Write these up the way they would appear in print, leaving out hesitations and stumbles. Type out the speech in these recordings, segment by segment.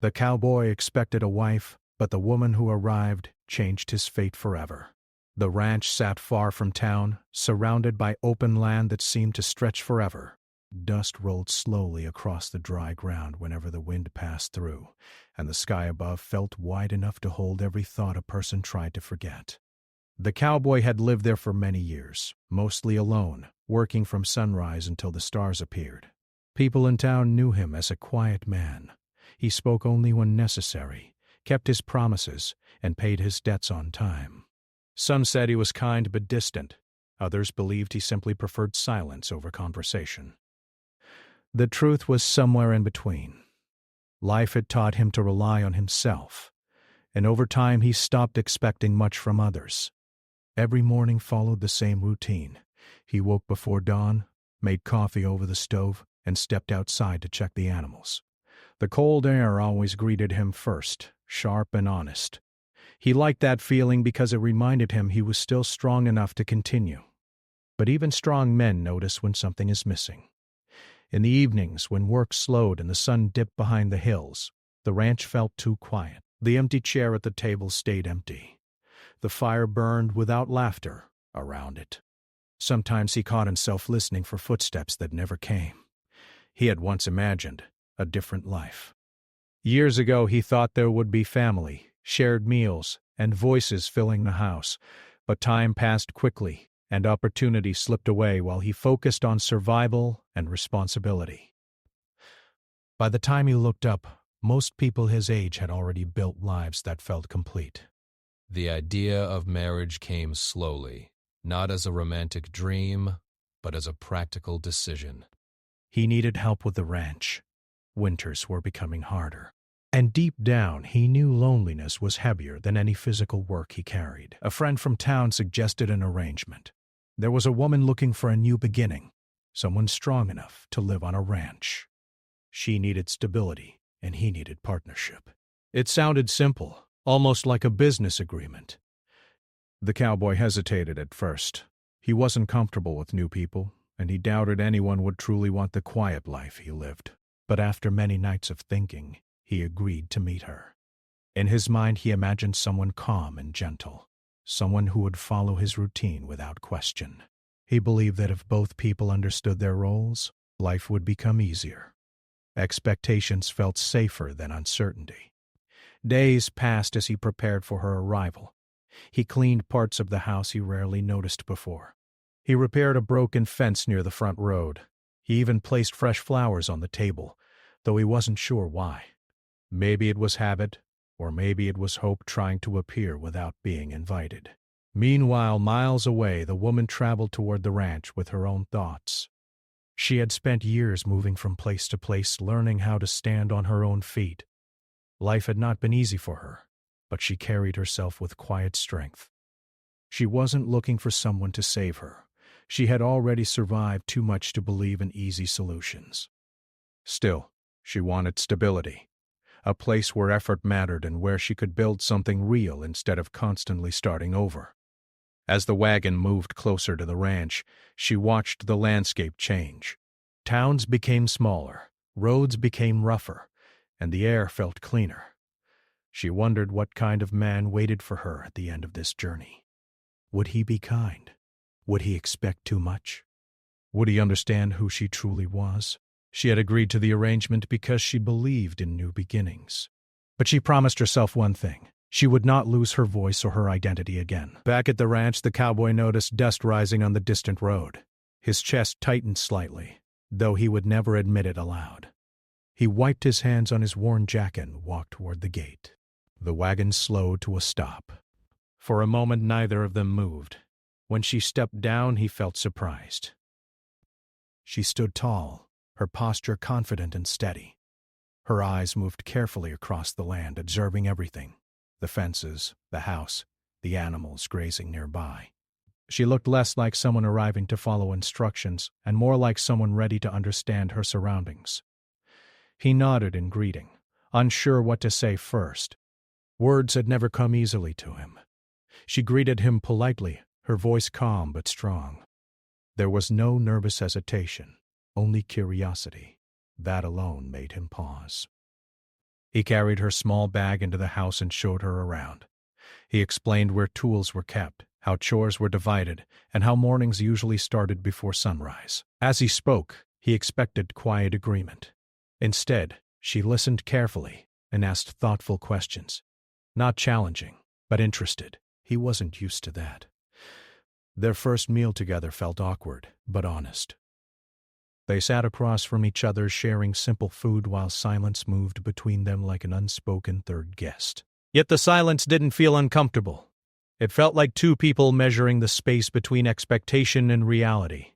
The cowboy expected a wife, but the woman who arrived changed his fate forever. The ranch sat far from town, surrounded by open land that seemed to stretch forever. Dust rolled slowly across the dry ground whenever the wind passed through, and the sky above felt wide enough to hold every thought a person tried to forget. The cowboy had lived there for many years, mostly alone, working from sunrise until the stars appeared. People in town knew him as a quiet man. He spoke only when necessary, kept his promises, and paid his debts on time. Some said he was kind but distant. Others believed he simply preferred silence over conversation. The truth was somewhere in between. Life had taught him to rely on himself, and over time he stopped expecting much from others. Every morning followed the same routine. He woke before dawn, made coffee over the stove, and stepped outside to check the animals. The cold air always greeted him first, sharp and honest. He liked that feeling because it reminded him he was still strong enough to continue. But even strong men notice when something is missing. In the evenings, when work slowed and the sun dipped behind the hills, the ranch felt too quiet. The empty chair at the table stayed empty. The fire burned without laughter around it. Sometimes he caught himself listening for footsteps that never came. He had once imagined a different life. Years ago he thought there would be family, shared meals, and voices filling the house, but time passed quickly and opportunity slipped away while he focused on survival and responsibility. By the time he looked up, most people his age had already built lives that felt complete. The idea of marriage came slowly, not as a romantic dream, but as a practical decision. He needed help with the ranch. Winters were becoming harder. And deep down, he knew loneliness was heavier than any physical work he carried. A friend from town suggested an arrangement. There was a woman looking for a new beginning, someone strong enough to live on a ranch. She needed stability, and he needed partnership. It sounded simple, almost like a business agreement. The cowboy hesitated at first. He wasn't comfortable with new people, and he doubted anyone would truly want the quiet life he lived. But after many nights of thinking, he agreed to meet her. In his mind, he imagined someone calm and gentle, someone who would follow his routine without question. He believed that if both people understood their roles, life would become easier. Expectations felt safer than uncertainty. Days passed as he prepared for her arrival. He cleaned parts of the house he rarely noticed before. He repaired a broken fence near the front road. He even placed fresh flowers on the table, though he wasn't sure why. Maybe it was habit, or maybe it was hope trying to appear without being invited. Meanwhile, miles away, the woman traveled toward the ranch with her own thoughts. She had spent years moving from place to place, learning how to stand on her own feet. Life had not been easy for her, but she carried herself with quiet strength. She wasn't looking for someone to save her. She had already survived too much to believe in easy solutions. Still, she wanted stability, a place where effort mattered and where she could build something real instead of constantly starting over. As the wagon moved closer to the ranch, she watched the landscape change. Towns became smaller, roads became rougher, and the air felt cleaner. She wondered what kind of man waited for her at the end of this journey. Would he be kind? Would he expect too much? Would he understand who she truly was? She had agreed to the arrangement because she believed in new beginnings. But she promised herself one thing. She would not lose her voice or her identity again. Back at the ranch, the cowboy noticed dust rising on the distant road. His chest tightened slightly, though he would never admit it aloud. He wiped his hands on his worn jacket and walked toward the gate. The wagon slowed to a stop. For a moment, neither of them moved. When she stepped down, he felt surprised. She stood tall, her posture confident and steady. Her eyes moved carefully across the land, observing everything: the fences, the house, the animals grazing nearby. She looked less like someone arriving to follow instructions and more like someone ready to understand her surroundings. He nodded in greeting, unsure what to say first. Words had never come easily to him. She greeted him politely, her voice calm but strong. There was no nervous hesitation, only curiosity. That alone made him pause. He carried her small bag into the house and showed her around. He explained where tools were kept, how chores were divided, and how mornings usually started before sunrise. As he spoke, he expected quiet agreement. Instead, she listened carefully and asked thoughtful questions. Not challenging, but interested. He wasn't used to that. Their first meal together felt awkward, but honest. They sat across from each other, sharing simple food while silence moved between them like an unspoken third guest. Yet the silence didn't feel uncomfortable. It felt like two people measuring the space between expectation and reality.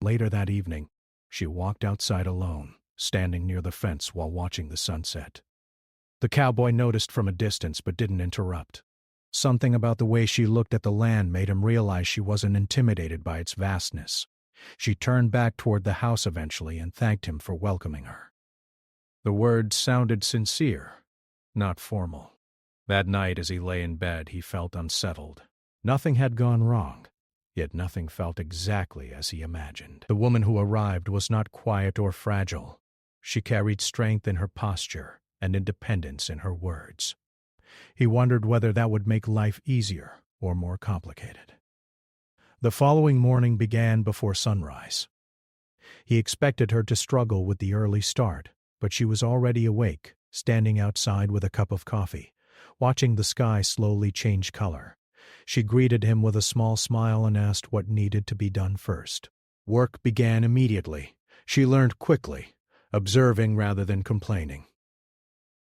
Later that evening, she walked outside alone, standing near the fence while watching the sunset. The cowboy noticed from a distance but didn't interrupt. Something about the way she looked at the land made him realize she wasn't intimidated by its vastness. She turned back toward the house eventually and thanked him for welcoming her. The words sounded sincere, not formal. That night as he lay in bed, he felt unsettled. Nothing had gone wrong, yet nothing felt exactly as he imagined. The woman who arrived was not quiet or fragile. She carried strength in her posture and independence in her words. He wondered whether that would make life easier or more complicated. The following morning began before sunrise. He expected her to struggle with the early start, but she was already awake, standing outside with a cup of coffee, watching the sky slowly change color. She greeted him with a small smile and asked what needed to be done first. Work began immediately. She learned quickly, observing rather than complaining.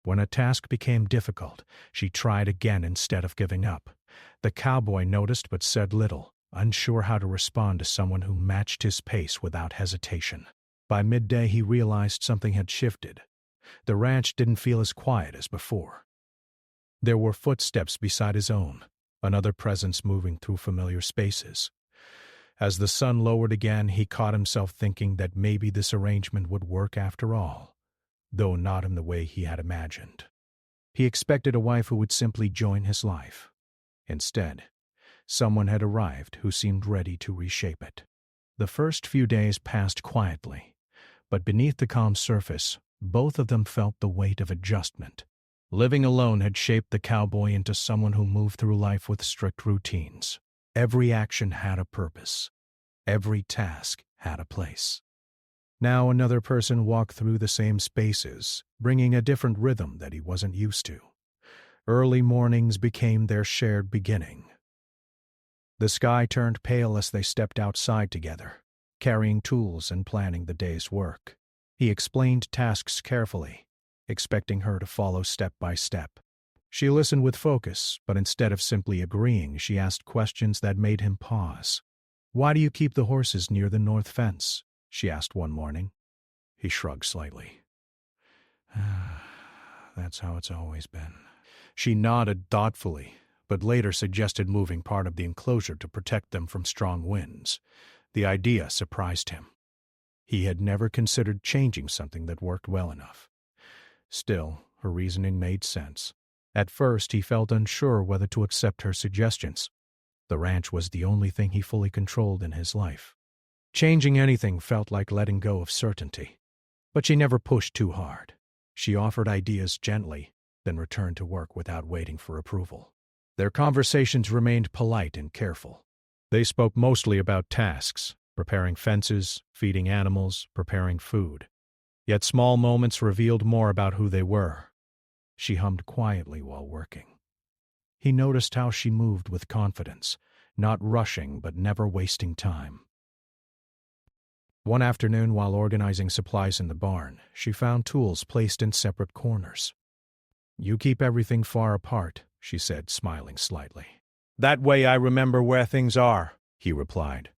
When a task became difficult, she tried again instead of giving up. The cowboy noticed but said little, unsure how to respond to someone who matched his pace without hesitation. By midday, he realized something had shifted. The ranch didn't feel as quiet as before. There were footsteps beside his own, another presence moving through familiar spaces. As the sun lowered again, he caught himself thinking that maybe this arrangement would work after all, though not in the way he had imagined. He expected a wife who would simply join his life. Instead, someone had arrived who seemed ready to reshape it. The first few days passed quietly, but beneath the calm surface, both of them felt the weight of adjustment. Living alone had shaped the cowboy into someone who moved through life with strict routines. Every action had a purpose. Every task had a place. Now another person walked through the same spaces, bringing a different rhythm that he wasn't used to. Early mornings became their shared beginning. The sky turned pale as they stepped outside together, carrying tools and planning the day's work. He explained tasks carefully, expecting her to follow step by step. She listened with focus, but instead of simply agreeing, she asked questions that made him pause. "Why do you keep the horses near the north fence?" she asked one morning. He shrugged slightly. "That's how it's always been." She nodded thoughtfully, but later suggested moving part of the enclosure to protect them from strong winds. The idea surprised him. He had never considered changing something that worked well enough. Still, her reasoning made sense. At first, he felt unsure whether to accept her suggestions. The ranch was the only thing he fully controlled in his life. Changing anything felt like letting go of certainty. But she never pushed too hard. She offered ideas gently, then returned to work without waiting for approval. Their conversations remained polite and careful. They spoke mostly about tasks, preparing fences, feeding animals, preparing food. Yet small moments revealed more about who they were. She hummed quietly while working. He noticed how she moved with confidence, not rushing but never wasting time. One afternoon, while organizing supplies in the barn, she found tools placed in separate corners. "You keep everything far apart," she said, smiling slightly. "That way I remember where things are," he replied.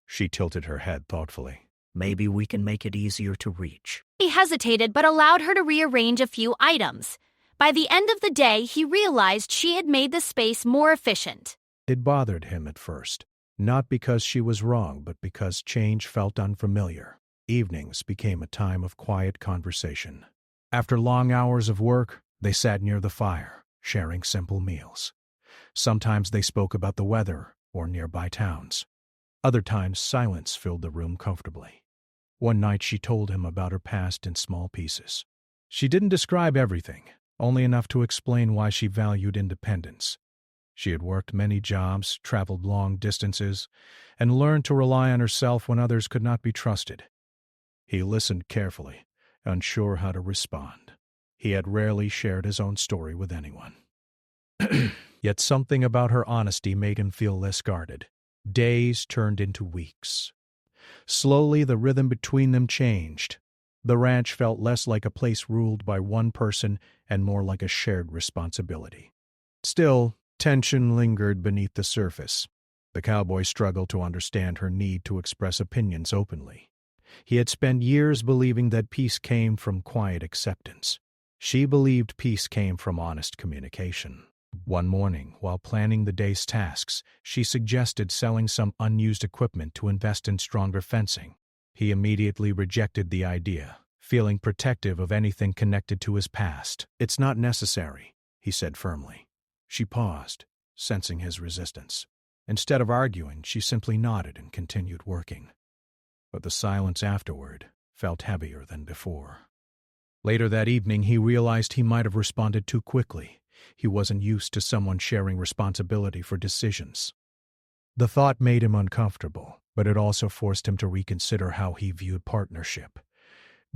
She tilted her head thoughtfully. "Maybe we can make it easier to reach." He hesitated but allowed her to rearrange a few items. By the end of the day, he realized she had made the space more efficient. It bothered him at first, not because she was wrong, but because change felt unfamiliar. Evenings became a time of quiet conversation. After long hours of work, they sat near the fire, sharing simple meals. Sometimes they spoke about the weather or nearby towns. Other times, silence filled the room comfortably. One night she told him about her past in small pieces. She didn't describe everything, only enough to explain why she valued independence. She had worked many jobs, traveled long distances, and learned to rely on herself when others could not be trusted. He listened carefully, unsure how to respond. He had rarely shared his own story with anyone. Yet something about her honesty made him feel less guarded. Days turned into weeks. Slowly, the rhythm between them changed. The ranch felt less like a place ruled by one person and more like a shared responsibility. Still, tension lingered beneath the surface. The cowboy struggled to understand her need to express opinions openly. He had spent years believing that peace came from quiet acceptance. She believed peace came from honest communication. One morning, while planning the day's tasks, she suggested selling some unused equipment to invest in stronger fencing. He immediately rejected the idea, feeling protective of anything connected to his past. "It's not necessary," he said firmly. She paused, sensing his resistance. Instead of arguing, she simply nodded and continued working. But the silence afterward felt heavier than before. Later that evening, he realized he might have responded too quickly. He wasn't used to someone sharing responsibility for decisions. The thought made him uncomfortable, but it also forced him to reconsider how he viewed partnership.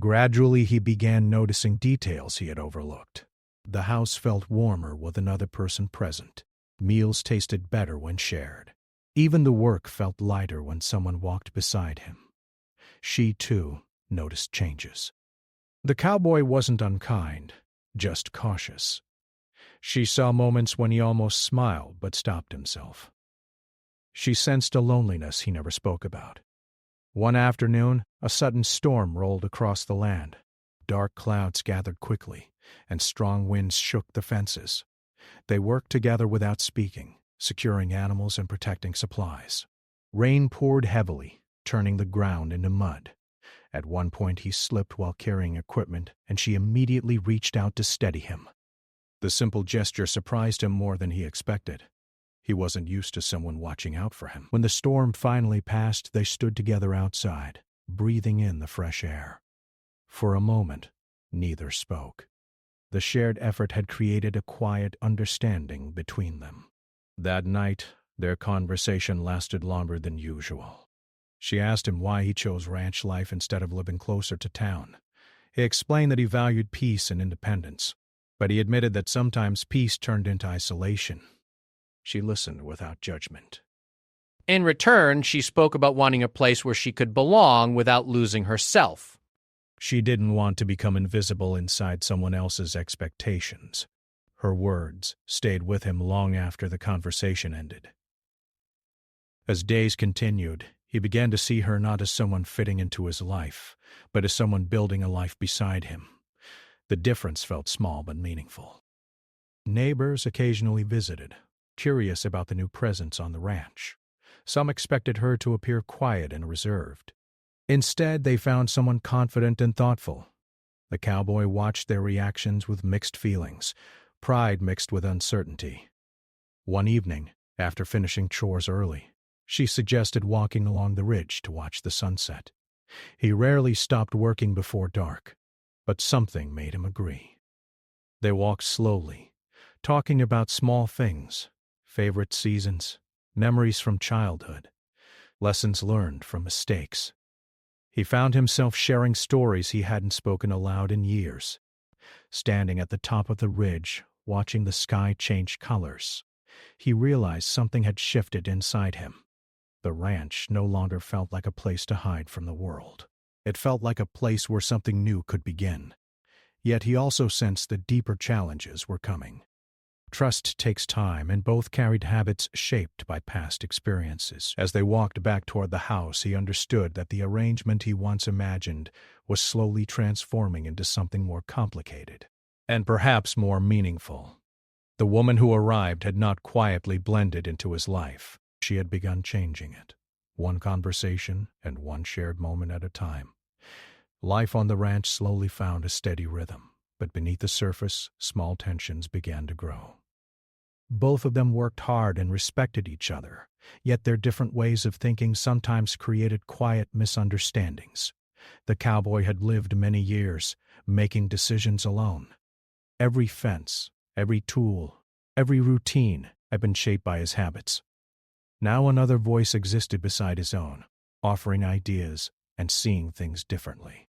Gradually, he began noticing details he had overlooked. The house felt warmer with another person present. Meals tasted better when shared. Even the work felt lighter when someone walked beside him. She, too, noticed changes. The cowboy wasn't unkind, just cautious. She saw moments when he almost smiled but stopped himself. She sensed a loneliness he never spoke about. One afternoon, a sudden storm rolled across the land. Dark clouds gathered quickly, and strong winds shook the fences. They worked together without speaking, securing animals and protecting supplies. Rain poured heavily, turning the ground into mud. At one point he slipped while carrying equipment, and she immediately reached out to steady him. The simple gesture surprised him more than he expected. He wasn't used to someone watching out for him. When the storm finally passed, they stood together outside, breathing in the fresh air. For a moment, neither spoke. The shared effort had created a quiet understanding between them. That night, their conversation lasted longer than usual. She asked him why he chose ranch life instead of living closer to town. He explained that he valued peace and independence, but he admitted that sometimes peace turned into isolation. She listened without judgment. In return, she spoke about wanting a place where she could belong without losing herself. She didn't want to become invisible inside someone else's expectations. Her words stayed with him long after the conversation ended. As days continued, he began to see her not as someone fitting into his life, but as someone building a life beside him. The difference felt small but meaningful. Neighbors occasionally visited, curious about the new presence on the ranch. Some expected her to appear quiet and reserved. Instead, they found someone confident and thoughtful. The cowboy watched their reactions with mixed feelings, pride mixed with uncertainty. One evening, after finishing chores early, she suggested walking along the ridge to watch the sunset. He rarely stopped working before dark, but something made him agree. They walked slowly, talking about small things, favorite seasons, memories from childhood, lessons learned from mistakes. He found himself sharing stories he hadn't spoken aloud in years. Standing at the top of the ridge, watching the sky change colors, he realized something had shifted inside him. The ranch no longer felt like a place to hide from the world. It felt like a place where something new could begin. Yet he also sensed that deeper challenges were coming. Trust takes time, and both carried habits shaped by past experiences. As they walked back toward the house, he understood that the arrangement he once imagined was slowly transforming into something more complicated, and perhaps more meaningful. The woman who arrived had not quietly blended into his life. She had begun changing it, one conversation and one shared moment at a time. Life on the ranch slowly found a steady rhythm, but beneath the surface, small tensions began to grow. Both of them worked hard and respected each other, yet their different ways of thinking sometimes created quiet misunderstandings. The cowboy had lived many years, making decisions alone. Every fence, every tool, every routine had been shaped by his habits. Now another voice existed beside his own, offering ideas and seeing things differently.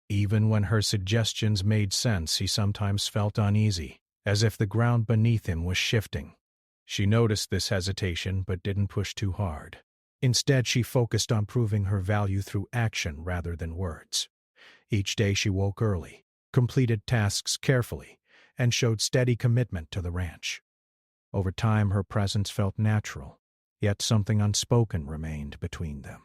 Even when her suggestions made sense, he sometimes felt uneasy, as if the ground beneath him was shifting. She noticed this hesitation but didn't push too hard. Instead, she focused on proving her value through action rather than words. Each day she woke early, completed tasks carefully, and showed steady commitment to the ranch. Over time, her presence felt natural, yet something unspoken remained between them.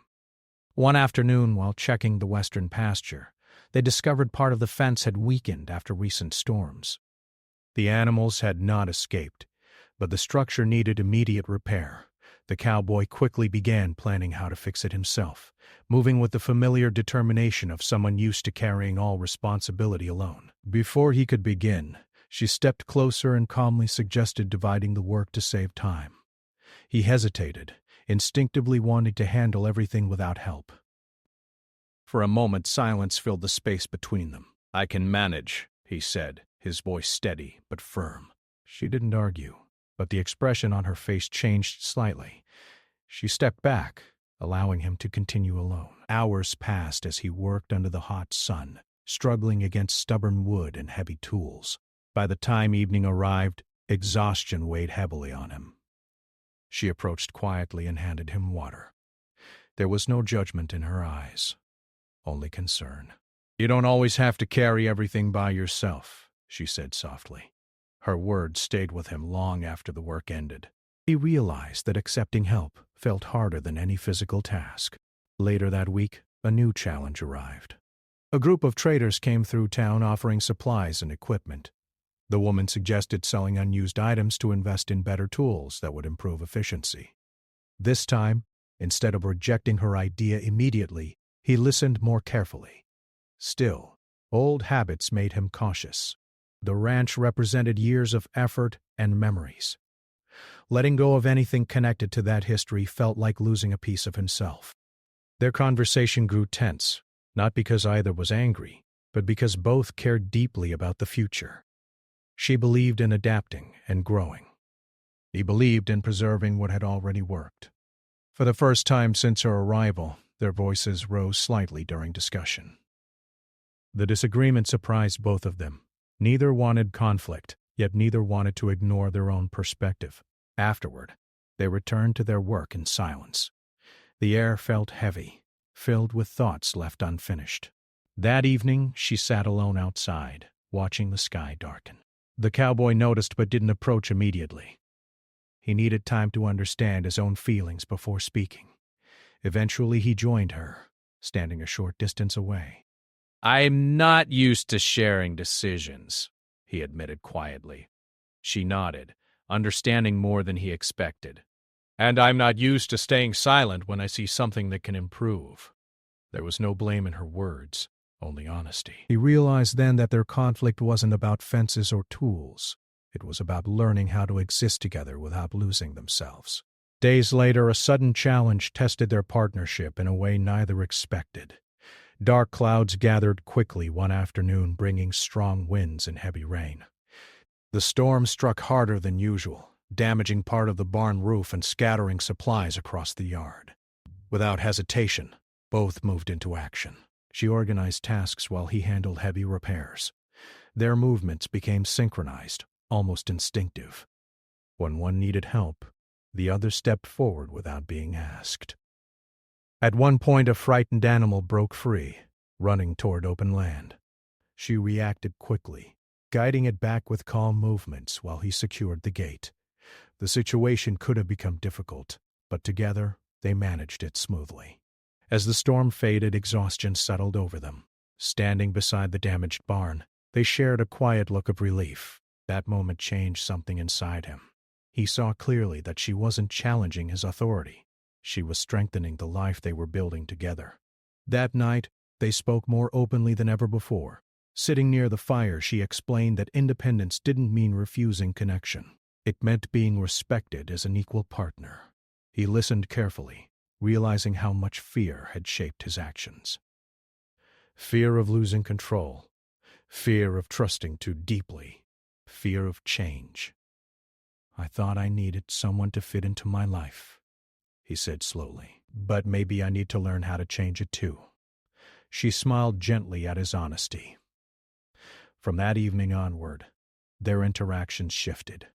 One afternoon, while checking the western pasture, they discovered part of the fence had weakened after recent storms. The animals had not escaped, but the structure needed immediate repair. The cowboy quickly began planning how to fix it himself, moving with the familiar determination of someone used to carrying all responsibility alone. Before he could begin, she stepped closer and calmly suggested dividing the work to save time. He hesitated, instinctively wanting to handle everything without help. For a moment, silence filled the space between them. "I can manage," he said, his voice steady but firm. She didn't argue, but the expression on her face changed slightly. She stepped back, allowing him to continue alone. Hours passed as he worked under the hot sun, struggling against stubborn wood and heavy tools. By the time evening arrived, exhaustion weighed heavily on him. She approached quietly and handed him water. There was no judgment in her eyes, only concern. "You don't always have to carry everything by yourself," she said softly. Her words stayed with him long after the work ended. He realized that accepting help felt harder than any physical task. Later that week, a new challenge arrived. A group of traders came through town offering supplies and equipment. The woman suggested selling unused items to invest in better tools that would improve efficiency. This time, instead of rejecting her idea immediately, he listened more carefully. Still, old habits made him cautious. The ranch represented years of effort and memories. Letting go of anything connected to that history felt like losing a piece of himself. Their conversation grew tense, not because either was angry, but because both cared deeply about the future. She believed in adapting and growing. He believed in preserving what had already worked. For the first time since her arrival, their voices rose slightly during discussion. The disagreement surprised both of them. Neither wanted conflict, yet neither wanted to ignore their own perspective. Afterward, they returned to their work in silence. The air felt heavy, filled with thoughts left unfinished. That evening, she sat alone outside, watching the sky darken. The cowboy noticed but didn't approach immediately. He needed time to understand his own feelings before speaking. Eventually, he joined her, standing a short distance away. "I'm not used to sharing decisions," he admitted quietly. She nodded, understanding more than he expected. "And I'm not used to staying silent when I see something that can improve." There was no blame in her words, only honesty. He realized then that their conflict wasn't about fences or tools. It was about learning how to exist together without losing themselves. Days later, a sudden challenge tested their partnership in a way neither expected. Dark clouds gathered quickly one afternoon, bringing strong winds and heavy rain. The storm struck harder than usual, damaging part of the barn roof and scattering supplies across the yard. Without hesitation, both moved into action. She organized tasks while he handled heavy repairs. Their movements became synchronized, almost instinctive. When one needed help, the other stepped forward without being asked. At one point, a frightened animal broke free, running toward open land. She reacted quickly, guiding it back with calm movements while he secured the gate. The situation could have become difficult, but together they managed it smoothly. As the storm faded, exhaustion settled over them. Standing beside the damaged barn, they shared a quiet look of relief. That moment changed something inside him. He saw clearly that she wasn't challenging his authority. She was strengthening the life they were building together. That night, they spoke more openly than ever before. Sitting near the fire, she explained that independence didn't mean refusing connection. It meant being respected as an equal partner. He listened carefully, realizing how much fear had shaped his actions. Fear of losing control, fear of trusting too deeply, fear of change. "I thought I needed someone to fit into my life," he said slowly. "But maybe I need to learn how to change it too." She smiled gently at his honesty. From that evening onward, their interactions shifted.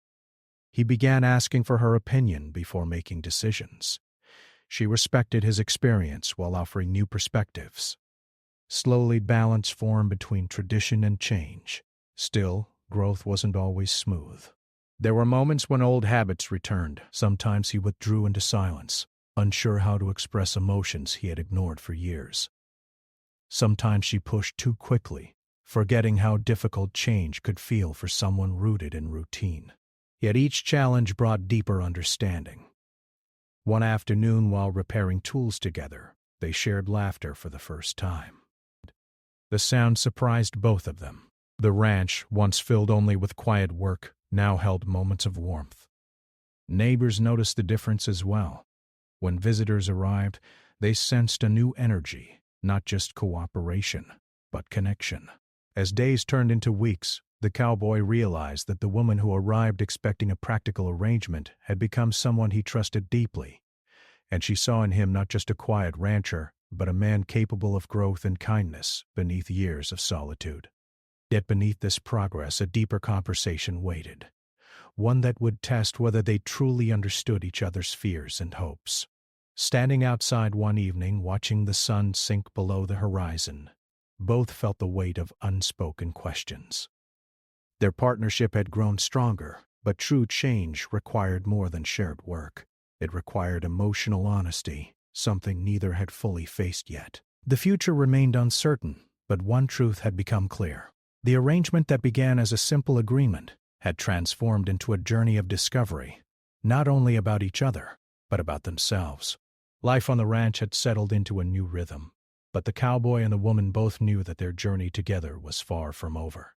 He began asking for her opinion before making decisions. She respected his experience while offering new perspectives. Slowly, balance formed between tradition and change. Still, growth wasn't always smooth. There were moments when old habits returned. Sometimes he withdrew into silence, unsure how to express emotions he had ignored for years. Sometimes she pushed too quickly, forgetting how difficult change could feel for someone rooted in routine. Yet each challenge brought deeper understanding. One afternoon, while repairing tools together, they shared laughter for the first time. The sound surprised both of them. The ranch, once filled only with quiet work, now held moments of warmth. Neighbors noticed the difference as well. When visitors arrived, they sensed a new energy, not just cooperation, but connection. As days turned into weeks, the cowboy realized that the woman who arrived expecting a practical arrangement had become someone he trusted deeply, and she saw in him not just a quiet rancher, but a man capable of growth and kindness beneath years of solitude. Yet beneath this progress, a deeper conversation waited, one that would test whether they truly understood each other's fears and hopes. Standing outside one evening, watching the sun sink below the horizon, both felt the weight of unspoken questions. Their partnership had grown stronger, but true change required more than shared work. It required emotional honesty, something neither had fully faced yet. The future remained uncertain, but one truth had become clear. The arrangement that began as a simple agreement had transformed into a journey of discovery, not only about each other, but about themselves. Life on the ranch had settled into a new rhythm, but the cowboy and the woman both knew that their journey together was far from over.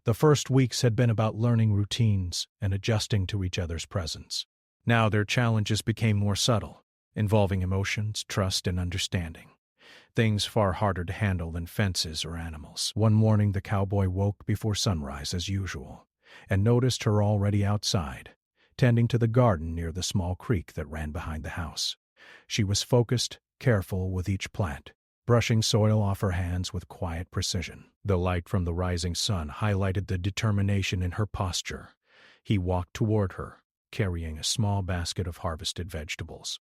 The first weeks had been about learning routines and adjusting to each other's presence. Now their challenges became more subtle, involving emotions, trust, and understanding. Things far harder to handle than fences or animals. One morning the cowboy woke before sunrise as usual, and noticed her already outside, tending to the garden near the small creek that ran behind the house. She was focused, careful with each plant, brushing soil off her hands with quiet precision. The light from the rising sun highlighted the determination in her posture. He walked toward her, carrying a small basket of harvested vegetables.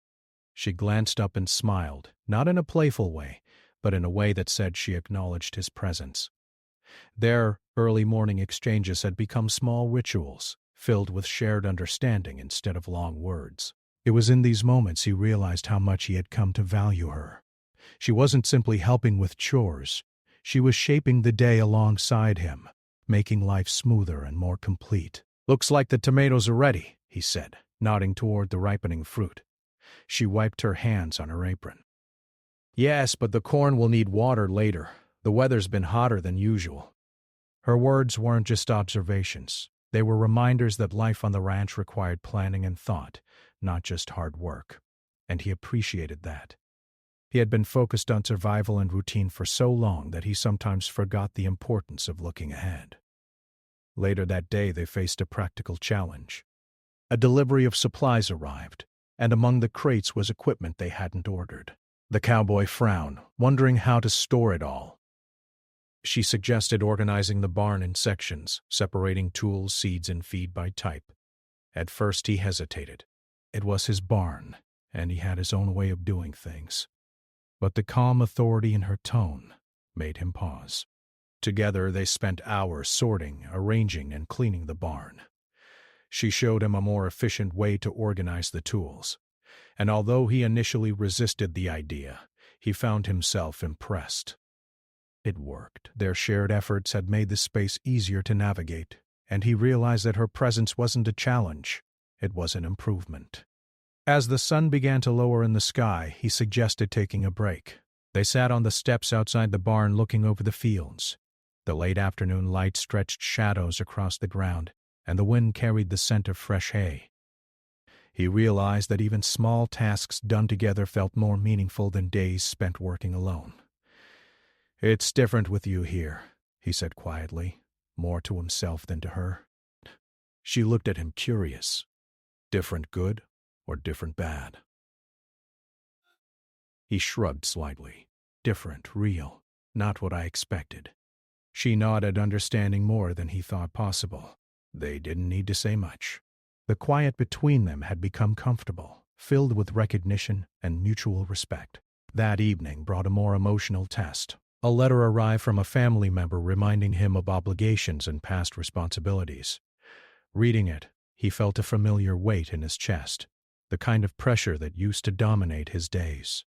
She glanced up and smiled, not in a playful way, but in a way that said she acknowledged his presence. Their early morning exchanges had become small rituals, filled with shared understanding instead of long words. It was in these moments he realized how much he had come to value her. She wasn't simply helping with chores. She was shaping the day alongside him, making life smoother and more complete. "Looks like the tomatoes are ready," he said, nodding toward the ripening fruit. She wiped her hands on her apron. "Yes, but the corn will need water later. The weather's been hotter than usual." Her words weren't just observations. They were reminders that life on the ranch required planning and thought, not just hard work. And he appreciated that. He had been focused on survival and routine for so long that he sometimes forgot the importance of looking ahead. Later that day, they faced a practical challenge. A delivery of supplies arrived, and among the crates was equipment they hadn't ordered. The cowboy frowned, wondering how to store it all. She suggested organizing the barn in sections, separating tools, seeds, and feed by type. At first he hesitated. It was his barn, and he had his own way of doing things. But the calm authority in her tone made him pause. Together they spent hours sorting, arranging, and cleaning the barn. She showed him a more efficient way to organize the tools, and although he initially resisted the idea, he found himself impressed. It worked. Their shared efforts had made the space easier to navigate, and he realized that her presence wasn't a challenge, it was an improvement. As the sun began to lower in the sky, he suggested taking a break. They sat on the steps outside the barn looking over the fields. The late afternoon light stretched shadows across the ground, and the wind carried the scent of fresh hay. He realized that even small tasks done together felt more meaningful than days spent working alone. "It's different with you here," he said quietly, more to himself than to her. She looked at him curious. Different good or different bad? He shrugged slightly. Different, real, not what I expected. She nodded, understanding more than he thought possible. They didn't need to say much. The quiet between them had become comfortable, filled with recognition and mutual respect. That evening brought a more emotional test. A letter arrived from a family member reminding him of obligations and past responsibilities. Reading it, he felt a familiar weight in his chest, the kind of pressure that used to dominate his days.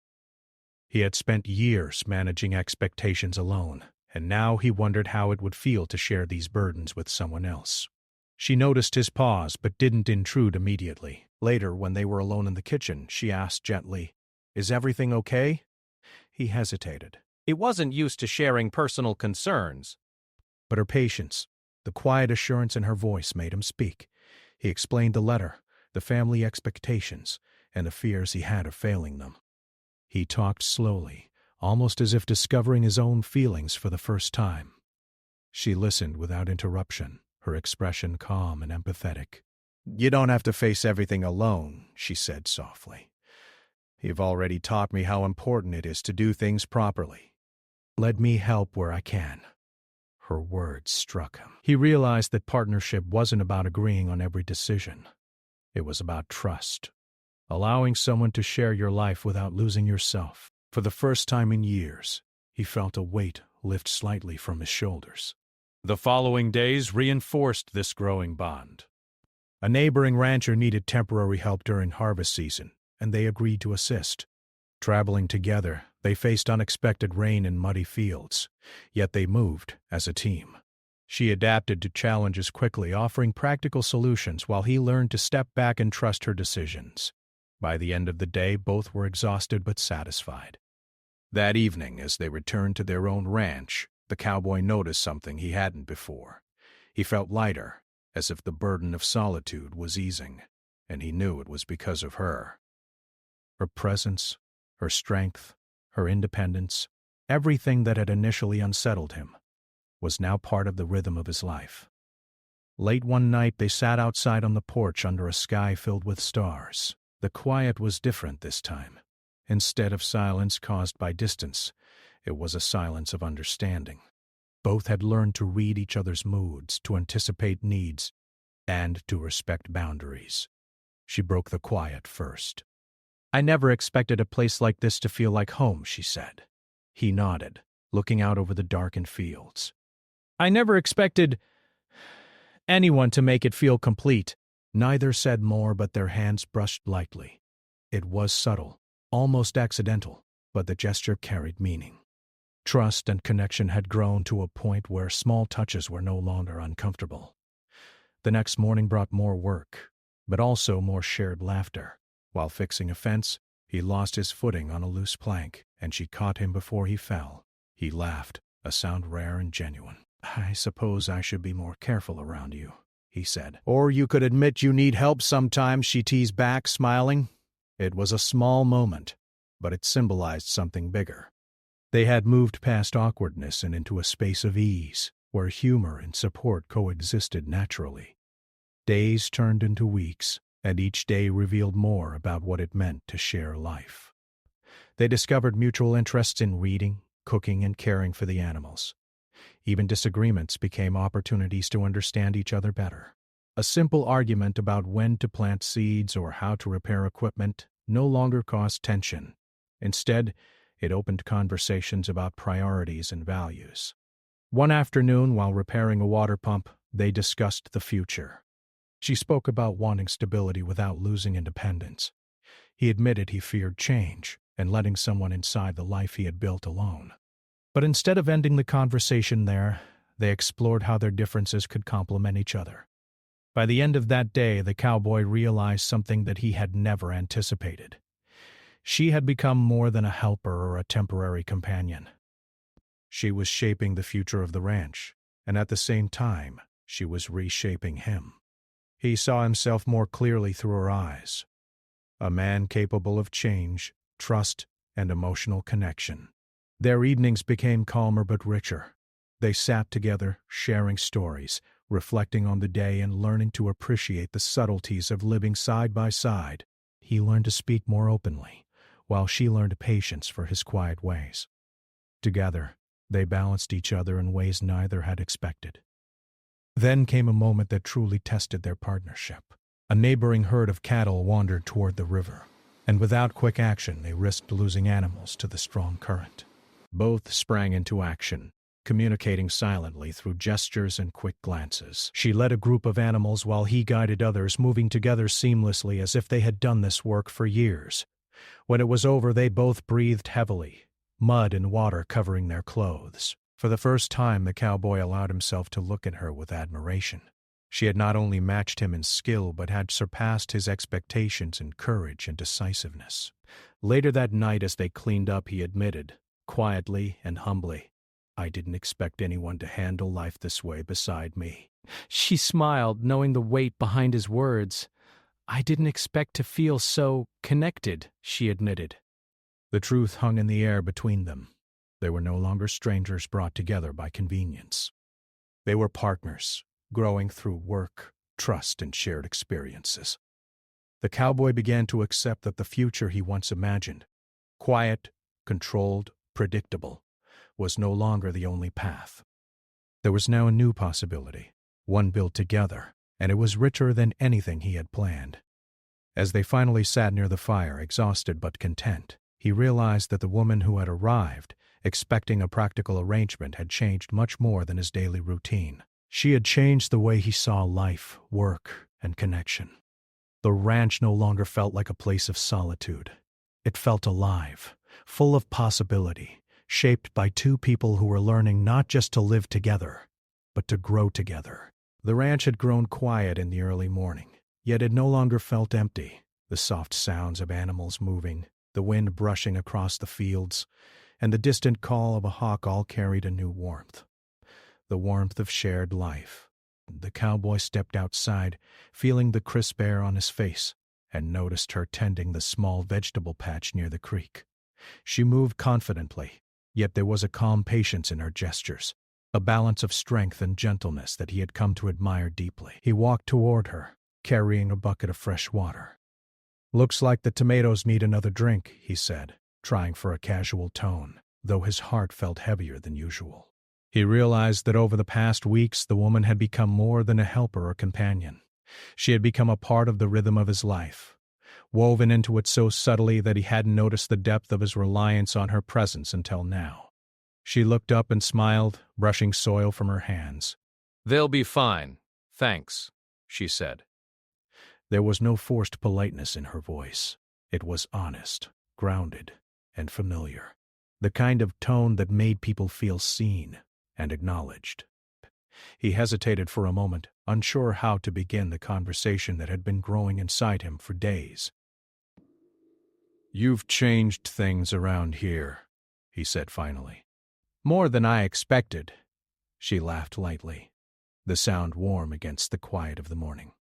He had spent years managing expectations alone, and now he wondered how it would feel to share these burdens with someone else. She noticed his pause but didn't intrude immediately. Later, when they were alone in the kitchen, she asked gently, "Is everything okay?" He hesitated. He wasn't used to sharing personal concerns. But her patience, the quiet assurance in her voice made him speak. He explained the letter, the family expectations, and the fears he had of failing them. He talked slowly, almost as if discovering his own feelings for the first time. She listened without interruption, her expression calm and empathetic. "You don't have to face everything alone," she said softly. "You've already taught me how important it is to do things properly. Let me help where I can." Her words struck him. He realized that partnership wasn't about agreeing on every decision. It was about trust, allowing someone to share your life without losing yourself. For the first time in years, he felt a weight lift slightly from his shoulders. The following days reinforced this growing bond. A neighboring rancher needed temporary help during harvest season, and they agreed to assist. Traveling together, they faced unexpected rain in muddy fields, yet they moved as a team. She adapted to challenges quickly, offering practical solutions while he learned to step back and trust her decisions. By the end of the day, both were exhausted but satisfied. That evening, as they returned to their own ranch, the cowboy noticed something he hadn't before. He felt lighter, as if the burden of solitude was easing, and he knew it was because of her. Her presence, her strength, her independence, everything that had initially unsettled him, was now part of the rhythm of his life. Late one night, they sat outside on the porch under a sky filled with stars. The quiet was different this time. Instead of silence caused by distance, it was a silence of understanding. Both had learned to read each other's moods, to anticipate needs, and to respect boundaries. She broke the quiet first. "I never expected a place like this to feel like home," she said. He nodded, looking out over the darkened fields. "I never expected anyone to make it feel complete." Neither said more, but their hands brushed lightly. It was subtle, almost accidental, but the gesture carried meaning. Trust and connection had grown to a point where small touches were no longer uncomfortable. The next morning brought more work, but also more shared laughter. While fixing a fence, he lost his footing on a loose plank, and she caught him before he fell. He laughed, a sound rare and genuine. "I suppose I should be more careful around you," he said. "Or you could admit you need help sometimes," she teased back, smiling. It was a small moment, but it symbolized something bigger. They had moved past awkwardness and into a space of ease, where humor and support coexisted naturally. Days turned into weeks, and each day revealed more about what it meant to share life. They discovered mutual interests in reading, cooking, and caring for the animals. Even disagreements became opportunities to understand each other better. A simple argument about when to plant seeds or how to repair equipment no longer caused tension. Instead, it opened conversations about priorities and values. One afternoon, while repairing a water pump, they discussed the future. She spoke about wanting stability without losing independence. He admitted he feared change and letting someone inside the life he had built alone. But instead of ending the conversation there, they explored how their differences could complement each other. By the end of that day, the cowboy realized something that he had never anticipated. She had become more than a helper or a temporary companion. She was shaping the future of the ranch, and at the same time, she was reshaping him. He saw himself more clearly through her eyes. A man capable of change, trust, and emotional connection. Their evenings became calmer but richer. They sat together, sharing stories, reflecting on the day and learning to appreciate the subtleties of living side by side. He learned to speak more openly, while she learned patience for his quiet ways. Together, they balanced each other in ways neither had expected. Then came a moment that truly tested their partnership. A neighboring herd of cattle wandered toward the river, and without quick action they risked losing animals to the strong current. Both sprang into action, communicating silently through gestures and quick glances. She led a group of animals while he guided others, moving together seamlessly as if they had done this work for years. When it was over, they both breathed heavily, mud and water covering their clothes. For the first time, the cowboy allowed himself to look at her with admiration. She had not only matched him in skill, but had surpassed his expectations in courage and decisiveness. Later that night, as they cleaned up, he admitted, quietly and humbly, "I didn't expect anyone to handle life this way beside me." She smiled, knowing the weight behind his words. "I didn't expect to feel so connected," she admitted. The truth hung in the air between them. They were no longer strangers brought together by convenience. They were partners, growing through work, trust, and shared experiences. The cowboy began to accept that the future he once imagined, quiet, controlled, predictable, was no longer the only path. There was now a new possibility, one built together, and it was richer than anything he had planned. As they finally sat near the fire, exhausted but content, he realized that the woman who had arrived, expecting a practical arrangement, had changed much more than his daily routine. She had changed the way he saw life, work, and connection. The ranch no longer felt like a place of solitude. It felt alive, full of possibility, shaped by two people who were learning not just to live together, but to grow together. The ranch had grown quiet in the early morning, yet it no longer felt empty. The soft sounds of animals moving, the wind brushing across the fields, and the distant call of a hawk all carried a new warmth. The warmth of shared life. The cowboy stepped outside, feeling the crisp air on his face, and noticed her tending the small vegetable patch near the creek. She moved confidently, yet there was a calm patience in her gestures, a balance of strength and gentleness that he had come to admire deeply. He walked toward her, carrying a bucket of fresh water. "Looks like the tomatoes need another drink," he said, trying for a casual tone, though his heart felt heavier than usual. He realized that over the past weeks the woman had become more than a helper or companion. She had become a part of the rhythm of his life, woven into it so subtly that he hadn't noticed the depth of his reliance on her presence until now. She looked up and smiled, brushing soil from her hands. "They'll be fine, thanks," she said. There was no forced politeness in her voice. It was honest, grounded, and familiar. The kind of tone that made people feel seen and acknowledged. He hesitated for a moment, unsure how to begin the conversation that had been growing inside him for days. "You've changed things around here," he said finally. "More than I expected." She laughed lightly, the sound warm against the quiet of the morning.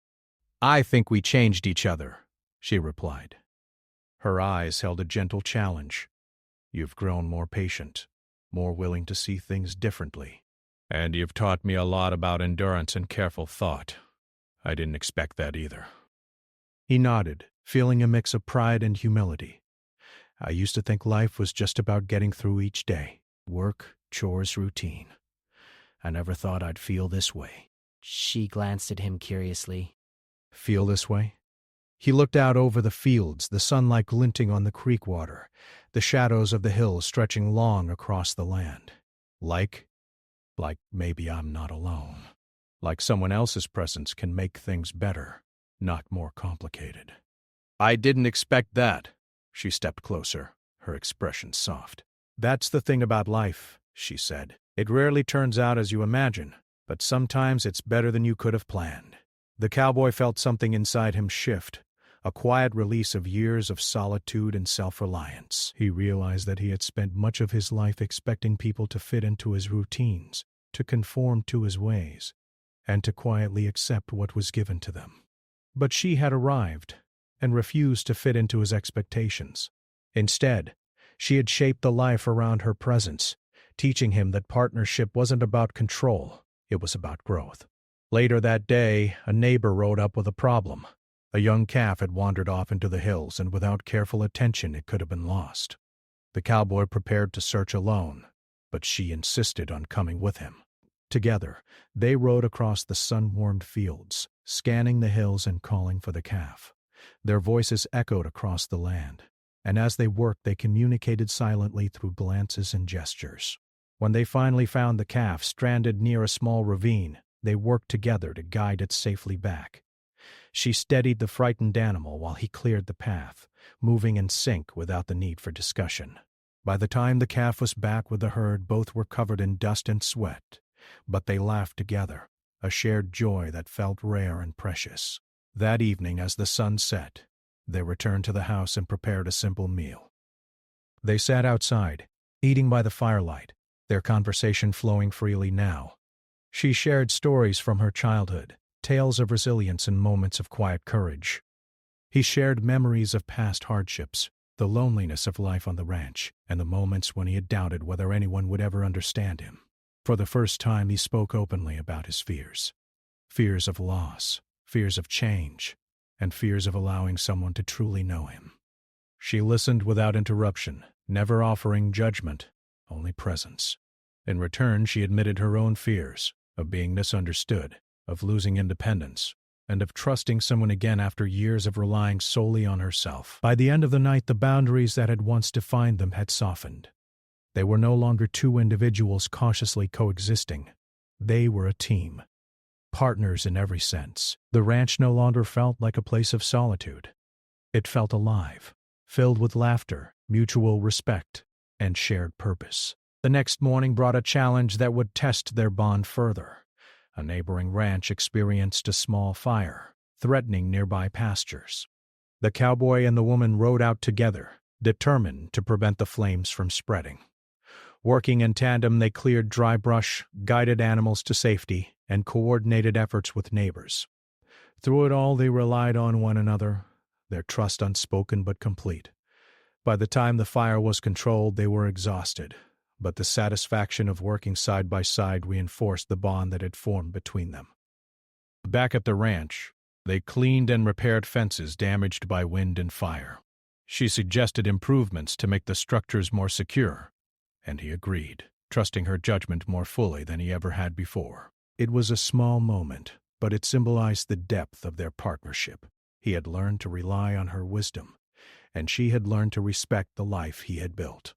"I think we changed each other," she replied. Her eyes held a gentle challenge. "You've grown more patient, more willing to see things differently. "And you've taught me a lot about endurance and careful thought." "I didn't expect that either." He nodded, feeling a mix of pride and humility. "I used to think life was just about getting through each day. Work, chores, routine. I never thought I'd feel this way." She glanced at him curiously. "Feel this way?" He looked out over the fields, the sunlight glinting on the creek water, the shadows of the hills stretching long across the land. Like maybe I'm not alone. Like someone else's presence can make things better, not more complicated. "I didn't expect that." She stepped closer, her expression soft. "That's the thing about life," she said. "It rarely turns out as you imagine, but sometimes it's better than you could have planned." The cowboy felt something inside him shift, a quiet release of years of solitude and self-reliance. He realized that he had spent much of his life expecting people to fit into his routines, to conform to his ways, and to quietly accept what was given to them. But she had arrived, and refused to fit into his expectations. Instead, she had shaped the life around her presence, teaching him that partnership wasn't about control, it was about growth. Later that day, a neighbor rode up with a problem. A young calf had wandered off into the hills, and without careful attention it could have been lost. The cowboy prepared to search alone, but she insisted on coming with him. Together, they rode across the sun-warmed fields, scanning the hills and calling for the calf. Their voices echoed across the land, and as they worked they communicated silently through glances and gestures. When they finally found the calf stranded near a small ravine, they worked together to guide it safely back. She steadied the frightened animal while he cleared the path, moving in sync without the need for discussion. By the time the calf was back with the herd, both were covered in dust and sweat, but they laughed together, a shared joy that felt rare and precious. That evening, as the sun set, they returned to the house and prepared a simple meal. They sat outside, eating by the firelight, their conversation flowing freely now. She shared stories from her childhood, tales of resilience and moments of quiet courage. He shared memories of past hardships, the loneliness of life on the ranch, and the moments when he had doubted whether anyone would ever understand him. For the first time, he spoke openly about his fears. Fears of loss, fears of change, and fears of allowing someone to truly know him. She listened without interruption, never offering judgment, only presence. In return, she admitted her own fears, of being misunderstood, of losing independence, and of trusting someone again after years of relying solely on herself. By the end of the night, the boundaries that had once defined them had softened. They were no longer two individuals cautiously coexisting. They were a team, partners in every sense. The ranch no longer felt like a place of solitude. It felt alive, filled with laughter, mutual respect, and shared purpose. The next morning brought a challenge that would test their bond further. A neighboring ranch experienced a small fire, threatening nearby pastures. The cowboy and the woman rode out together, determined to prevent the flames from spreading. Working in tandem, they cleared dry brush, guided animals to safety, and coordinated efforts with neighbors. Through it all, they relied on one another, their trust unspoken but complete. By the time the fire was controlled, they were exhausted, but the satisfaction of working side by side reinforced the bond that had formed between them. Back at the ranch, they cleaned and repaired fences damaged by wind and fire. She suggested improvements to make the structures more secure, and he agreed, trusting her judgment more fully than he ever had before. It was a small moment, but it symbolized the depth of their partnership. He had learned to rely on her wisdom, and she had learned to respect the life he had built.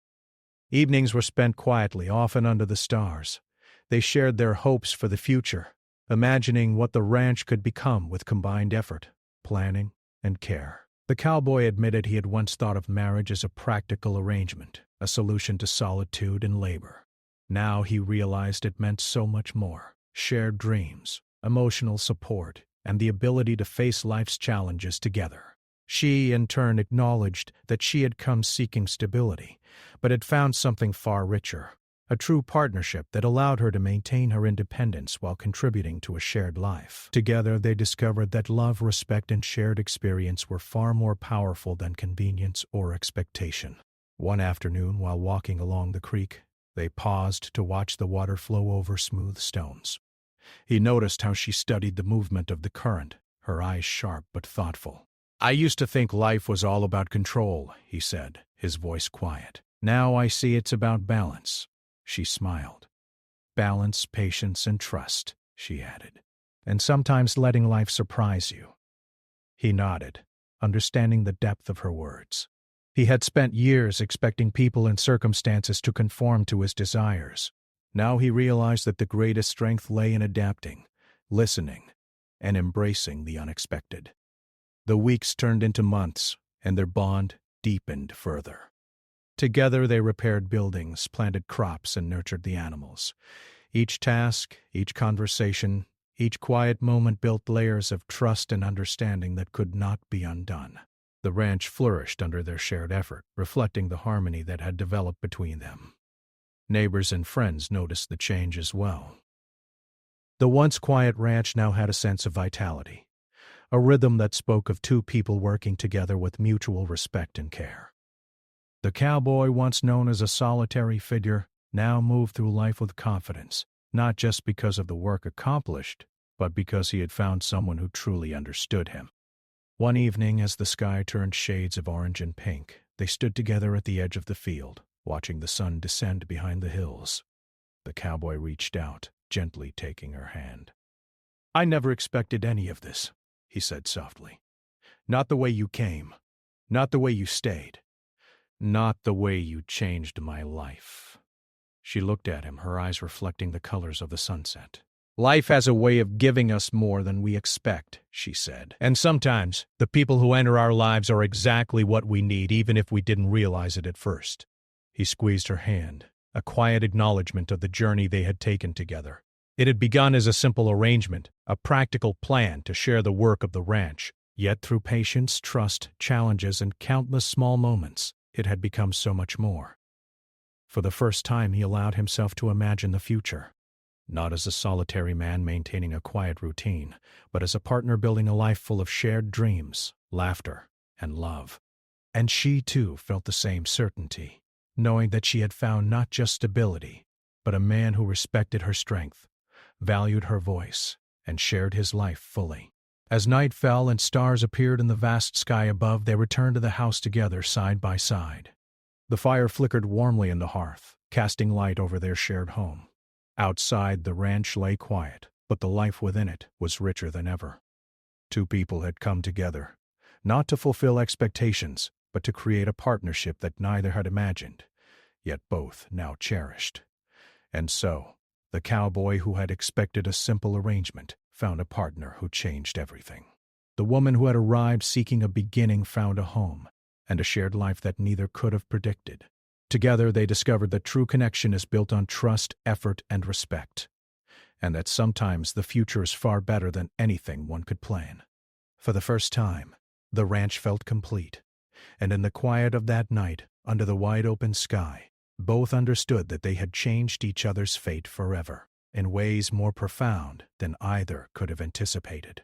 Evenings were spent quietly, often under the stars. They shared their hopes for the future, imagining what the ranch could become with combined effort, planning, and care. The cowboy admitted he had once thought of marriage as a practical arrangement, a solution to solitude and labor. Now he realized it meant so much more: shared dreams, emotional support, and the ability to face life's challenges together. She, in turn, acknowledged that she had come seeking stability, but had found something far richer, a true partnership that allowed her to maintain her independence while contributing to a shared life. Together, they discovered that love, respect, and shared experience were far more powerful than convenience or expectation. One afternoon, while walking along the creek, they paused to watch the water flow over smooth stones. He noticed how she studied the movement of the current, her eyes sharp but thoughtful. "I used to think life was all about control," he said, his voice quiet. "Now I see it's about balance." She smiled. "Balance, patience, and trust," she added. "And sometimes letting life surprise you." He nodded, understanding the depth of her words. He had spent years expecting people and circumstances to conform to his desires. Now he realized that the greatest strength lay in adapting, listening, and embracing the unexpected. The weeks turned into months, and their bond deepened further. Together they repaired buildings, planted crops, and nurtured the animals. Each task, each conversation, each quiet moment built layers of trust and understanding that could not be undone. The ranch flourished under their shared effort, reflecting the harmony that had developed between them. Neighbors and friends noticed the change as well. The once quiet ranch now had a sense of vitality, a rhythm that spoke of two people working together with mutual respect and care. The cowboy, once known as a solitary figure, now moved through life with confidence, not just because of the work accomplished, but because he had found someone who truly understood him. One evening, as the sky turned shades of orange and pink, they stood together at the edge of the field, watching the sun descend behind the hills. The cowboy reached out, gently taking her hand. "I never expected any of this," he said softly. "Not the way you came. Not the way you stayed. Not the way you changed my life." She looked at him, her eyes reflecting the colors of the sunset. "Life has a way of giving us more than we expect," she said. "And sometimes the people who enter our lives are exactly what we need, even if we didn't realize it at first." He squeezed her hand, a quiet acknowledgement of the journey they had taken together. It had begun as a simple arrangement, a practical plan to share the work of the ranch. Yet through patience, trust, challenges, and countless small moments, it had become so much more. For the first time, he allowed himself to imagine the future. Not as a solitary man maintaining a quiet routine, but as a partner building a life full of shared dreams, laughter, and love. And she, too, felt the same certainty, knowing that she had found not just stability, but a man who respected her strength, valued her voice, and shared his life fully. As night fell and stars appeared in the vast sky above, they returned to the house together side by side. The fire flickered warmly in the hearth, casting light over their shared home. Outside, the ranch lay quiet, but the life within it was richer than ever. Two people had come together, not to fulfill expectations, but to create a partnership that neither had imagined, yet both now cherished. And so, the cowboy who had expected a simple arrangement found a partner who changed everything. The woman who had arrived seeking a beginning found a home, and a shared life that neither could have predicted. Together they discovered that true connection is built on trust, effort, and respect, and that sometimes the future is far better than anything one could plan. For the first time, the ranch felt complete, and in the quiet of that night, under the wide-open sky, both understood that they had changed each other's fate forever, in ways more profound than either could have anticipated.